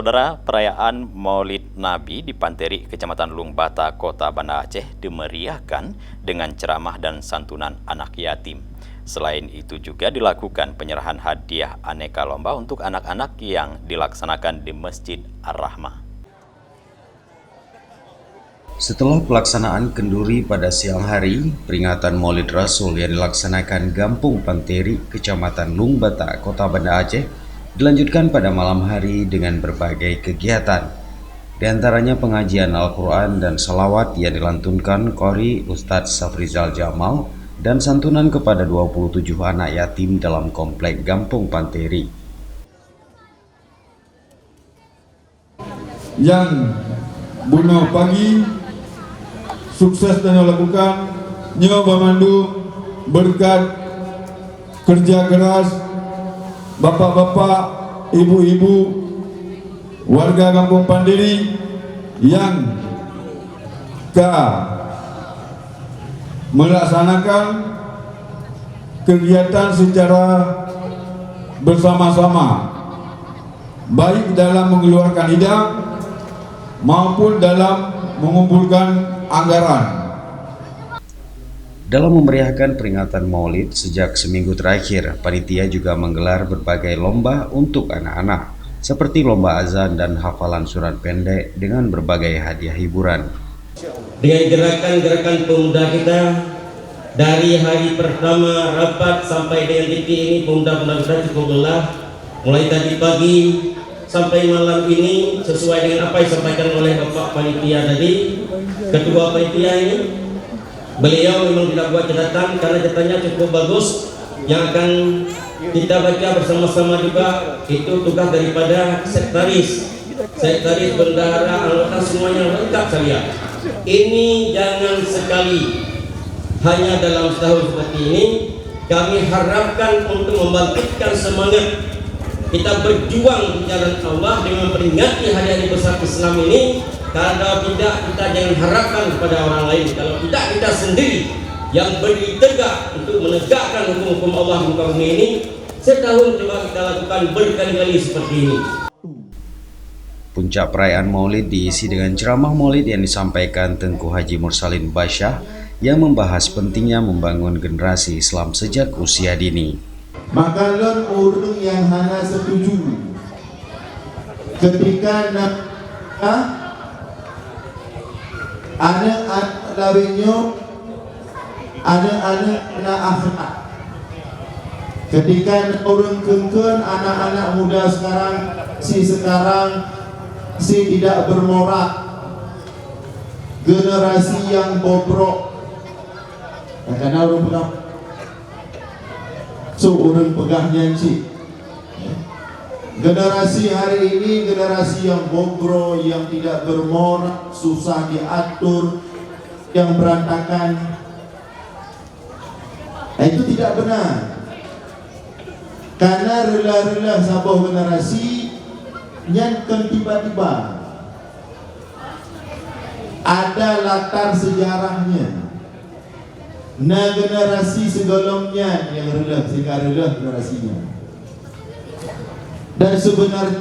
Saudara, perayaan Maulid Nabi di Panteri, Kecamatan Lungbata, Kota Banda Aceh dimeriahkan dengan ceramah dan santunan anak yatim. Selain itu juga dilakukan penyerahan hadiah aneka lomba untuk anak-anak yang dilaksanakan di Masjid Ar-Rahmah. Setelah pelaksanaan kenduri pada siang hari, peringatan Maulid Rasul yang dilaksanakan Gampung Panteri, Kecamatan Lungbata, Kota Banda Aceh dilanjutkan pada malam hari dengan berbagai kegiatan. Di antaranya pengajian Al-Quran dan salawat yang dilantunkan Qori Ustadz Safrizal Jamal dan santunan kepada 27 anak yatim dalam komplek Gampung Panteri. Yang bunuh pagi sukses dan lakukan nyoba mandu berkat kerja keras bapak-bapak, ibu-ibu, warga Kampung Panteri yang melaksanakan kegiatan secara bersama-sama, baik dalam mengeluarkan hidang maupun dalam mengumpulkan anggaran. Dalam memeriahkan peringatan Maulid sejak seminggu terakhir, panitia juga menggelar berbagai lomba untuk anak-anak, seperti lomba azan dan hafalan surat pendek dengan berbagai hadiah hiburan. Dengan gerakan-gerakan pemuda kita, dari hari pertama rapat sampai dengan detik ini, pemuda-pemuda kita cukup lelah. Mulai tadi pagi sampai malam ini, sesuai dengan apa yang disampaikan oleh Bapak Panitia tadi, Ketua Panitia ini, beliau memang tidak buat catatan karena catatannya cukup bagus yang akan kita baca bersama-sama juga. Itu tugas daripada sekretaris, bendahara, anggota semuanya lengkap saya. Ini jangan sekali hanya dalam setahun seperti ini. Kami harapkan untuk membangkitkan semangat kita berjuang di jalan Allah dengan memperingati hari-hari besar Islam ini. Kalau tidak, kita jangan harapkan kepada orang lain. Kalau tidak, kita sendiri yang berdiri tegak untuk menegakkan hukum-hukum Allah di muka bumi ini. Setahun coba kita lakukan berkali-kali seperti ini. Puncak perayaan Maulid diisi dengan ceramah Maulid yang disampaikan Tengku Haji Mursalin Basyah yang membahas pentingnya membangun generasi Islam sejak usia dini. Maka orang yang hanya setuju ketika anak-anak lainnya anak-anak kena akhlak. Ketika orang kengken anak-anak muda sekarang tidak bermoral, generasi yang bobrok. Karena orang pegang orang pegahnya sih. Generasi hari ini generasi yang bobrok, yang tidak bermoral, susah diatur, yang berantakan. Itu tidak benar. Karena rela-rela sebuah generasi yang tiba-tiba ada latar sejarahnya. Nah, generasi sebelumnya yang rela, sekarang rela generasinya. Dan sebenarnya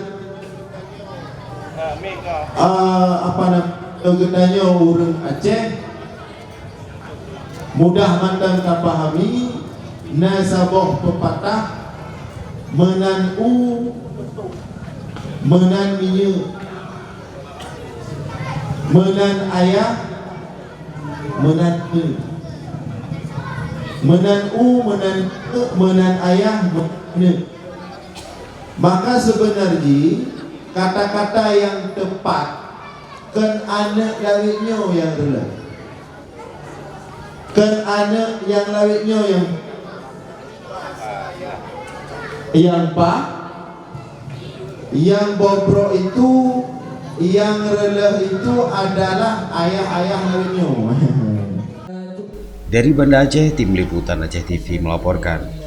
namanya orang Aceh mudah mandang tak pahami nasabah pepatah menan minyak menan ayah menan ayah menan. Maka sebenarnya kata-kata yang tepat kan anak lawitnya yang rela, kan anak yang lawitnya yang bobrok itu, yang rela itu adalah ayah-ayah lawitnya. Dari Banda Aceh, Tim Liputan Aceh TV melaporkan.